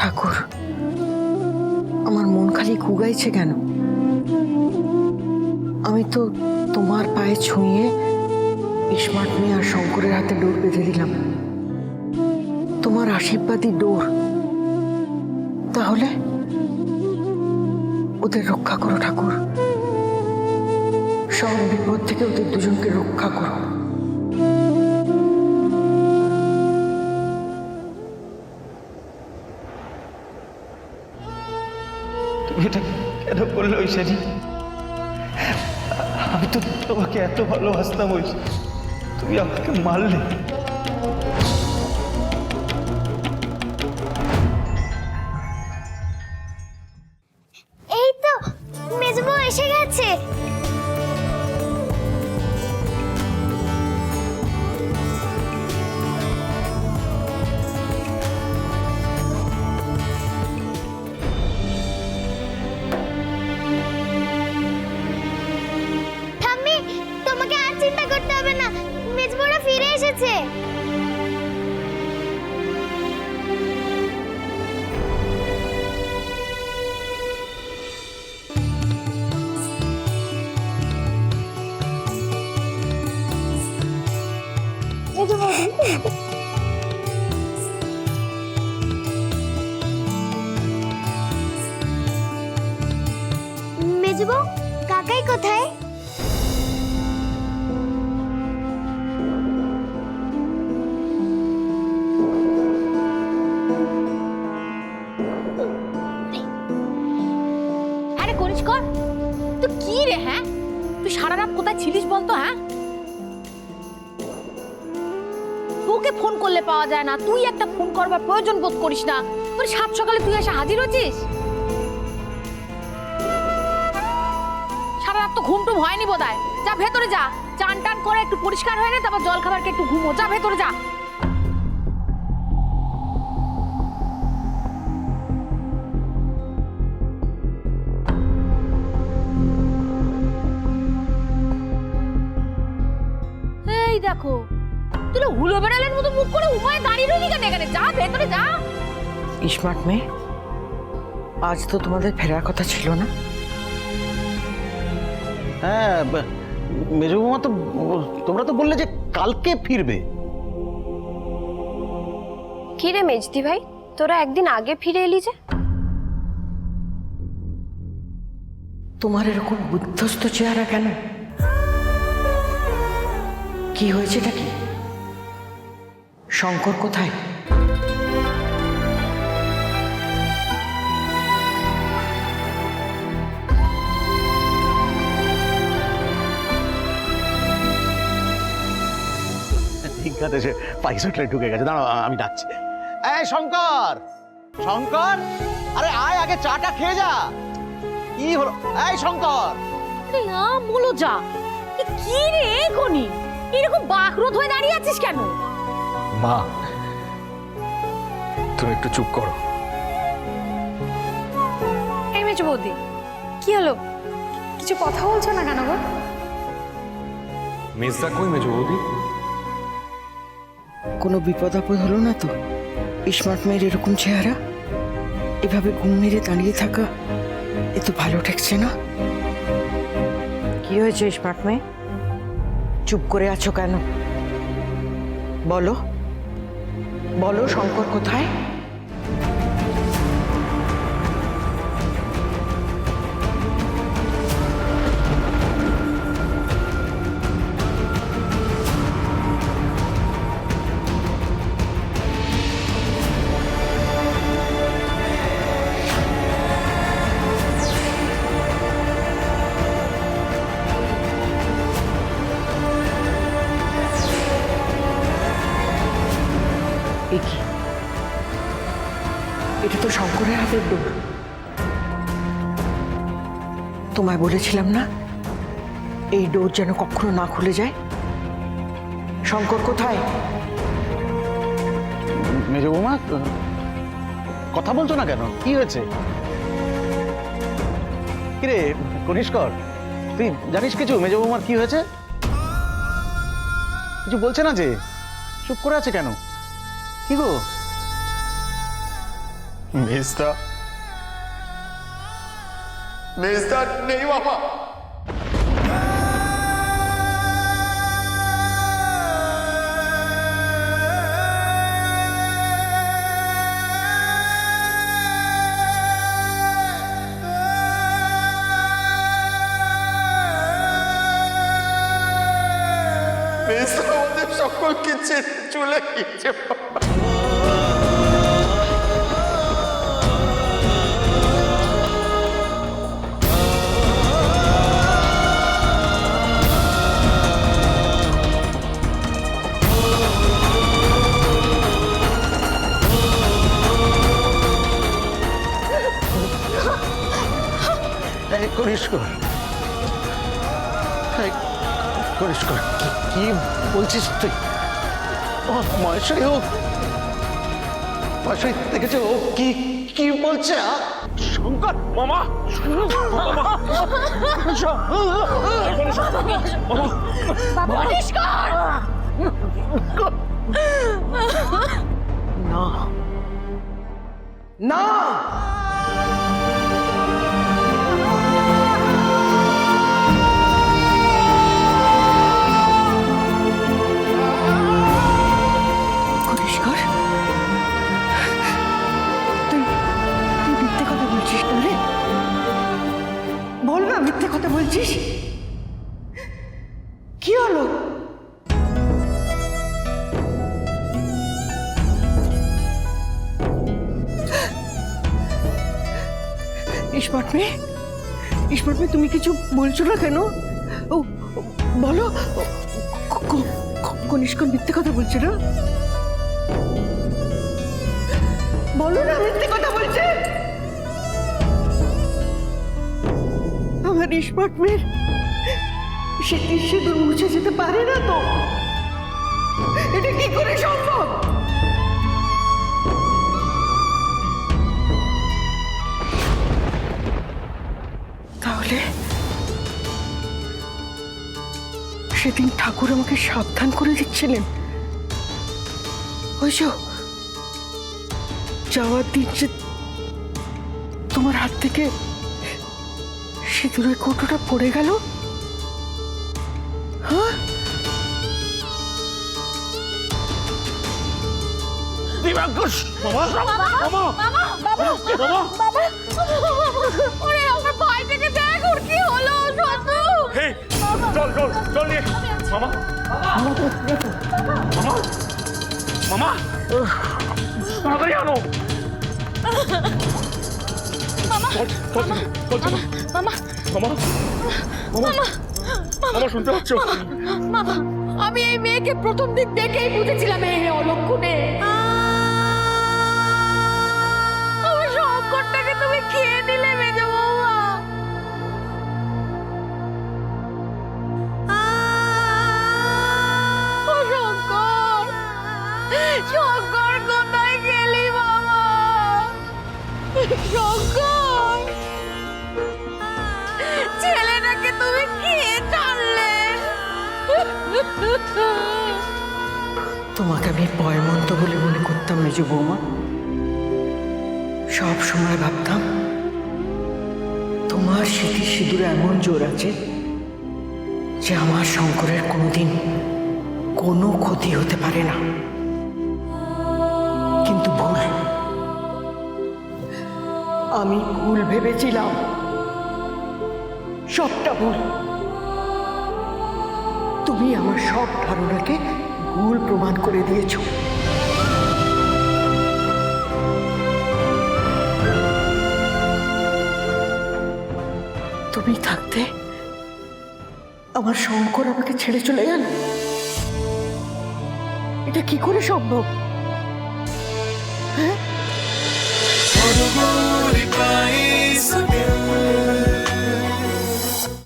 ঠাকুর, আমার মন খালি কুগাইছে কেন? আমি তো তোমার পায়ে ছুঁয়ে স্মার্ট মেয়ে আর শঙ্করের হাতে ডোর বেঁধে দিলাম, তোমার আশীর্বাদী ডোর। তাহলে ওদের রক্ষা করো ঠাকুর, সব বিপদ থেকে ওদের দুজনকে রক্ষা করো। তুমি এটা কেন করলে ঐশানী? আমি তো তোমাকে এত ভালোবাসতাম ঐশানী, তুমি আমাকে মারলে। এই তো মেজবউ এসে গেছে। ঠাম্মি, তোমাকে আর চিন্তা করতে হবে না, মেজবউরা ফিরে এসেছে। মেজবউ, কাকাই কোথায়? আরে কনিষ্কর, তুই কি রে? হ্যাঁ, তুই সারা রাত কোথায় ছিলিস বলতো? হ্যাঁ, তোকে ফোন করলে পাওয়া যায় না, তুই একটা ফোন করবার প্রয়োজন বোধ করিস না, তোর সাত সকালে তুই এসে হাজির হচ্ছিস। সারা রাত তো ঘুম টুম হয়নি বোধহয়। যা ভেতরে যা, চান টান করে একটু পরিষ্কার হয়ে নে, তারপর জল খাবারকে একটু ঘুমো। যা ভেতরে যা। এই দেখো, তুই হুলো বেড়ালের মতো মুখ করে উপায় দাঁড়িয়ে রইলি কেন এখানে? যা ভেতরে যা। স্মার্ট মেয়ে, আজ তো তোমাদের ফেরার কথা ছিল না? হ্যাঁ, মেজো বৌমা তো, তোমরা তো বললে যে কালকে ফিরবে। কি রে মেজদি ভাই, তোরা একদিন আগে ফিরে এলি যে? তোমার এরকম বুদ্ধস্ত চেহারা কেন? কি হয়েছেটা কি? শঙ্কর কোথায়? ঠিক আছে, সে পাইসটায় ঢুকে গেছে। দাঁড়াও, আমি ডাকছি। এই শঙ্কর, শঙ্কর, আরে আয়, আগে চাটা খেয়ে যা। কি হলো? এই শঙ্কর, বলো যা। কি রে গনি, এরকম বাকরোধ হয়ে দাঁড়িয়ে আছিস কেন? মা, তুমি একটু চুপ করো। এই মেজো বৌদি, কি হলো? কিছু কথা বলছো না কেন গো? মেজদা কই মেজো বৌদি? কোনো বিপদ আপদ হলো না তো? স্মার্ট মেয়ের এরকম চেহারা, এভাবে ঘুম মেরে দাঁড়িয়ে থাকা, এ তো ভালো ঠেকছে না। কি হয়েছে স্মার্ট মেয়ে? চুপ করে আছো কেন? বলো বলো, শঙ্কর কোথায়? কি, এটা তো শঙ্করের হাতের ডোর। তোমায় বলেছিলাম না এই ডোর যেন কখনো না খুলে যায়? শঙ্কর কোথায়? মেজো বৌমা, কথা বলছো না কেন? কি হয়েছে? কিরে কনিষ্কর, তুই জানিস কিছু? মেজো বৌমার কি হয়েছে? কিছু বলছে না যে? চুপ করে আছে কেন? কি গো? মেজদা মেজদা নেই বাবা। মেজদা আমাদের সকলকে ছেড়ে চলে গিয়েছে বাবা। এই কনিষ্কর, এই কনিষ্কর, কি বলছিস তুই? ও মহেশ্বরী, ও মহেশ্বরী দেখেছে ও কি কি বলছে? শঙ্কর মামা, না না, কনিষ্কর, তুই তুই মিথ্যে কথা বলছিস না রে? বল না, মিথ্যে কথা বলছিস? কি হলো? স্মার্ট মেয়ে, স্মার্ট মেয়ে, তুমি কিছু বলছো না কেন? ও বলো, কনিষ্কর মিথ্যে কথা বলছে না? বলো না, মিথ্যে কথা বলছে? আমার স্মার্ট মেয়ের স্মৃতির সিঁদুর মুছে যেতে পারে না তো? এটা কি করে সম্ভব? তাহলে সেদিন ঠাকুর আমাকে সাবধান করে দিচ্ছিলেন। ওই যে যাওয়ার দিন যে তোমার হাত থেকে সিঁদুরের কৌটোটা পড়ে গেল। হ্যাঁ, দিবাঙ্কুশ মামা, মামা, বাবা, ওরে আমার ভাইটাকে দেখ, ওর কি হলো? শোনো, চল চল চল নিয়ে মামা, মামা, মামা, তাড়াতাড়ি আনো। মামা, মামা, মামা, মামা, মামা শুনতে পাচ্ছ? মামা, আমি এই মেয়েকে প্রথম দিন দেখেই বুঝেছিলাম এই অলক্ষণে। আমার শঙ্করটাকে তুমি খেয়ে নিলে মেজো বৌমা। ও শঙ্কর, শঙ্কর কোথায় গেলি বাবা? শঙ্কর, ছেলেটাকে তুমি খেয়ে ছাড়লে। তোমাকে আমি পয়মন্ত বলে মনে করতাম মেজো বৌমা। সব সময় ভাবতাম তোমার স্মৃতির সিঁদুরে এমন জোর আছে যে আমার শঙ্করের কোনোদিন কোনো ক্ষতি হতে পারে না। কিন্তু ভুল, আমি ভুল ভেবেছিলাম, সবটা ভুল। তুমি আমার সব ধারণাকে ভুল প্রমাণ করে দিয়েছ। তুমি থাকতে আমার শঙ্কর আমাকে ছেড়ে চলে গেল। এটা কি করে সম্ভব? হ্যাঁ,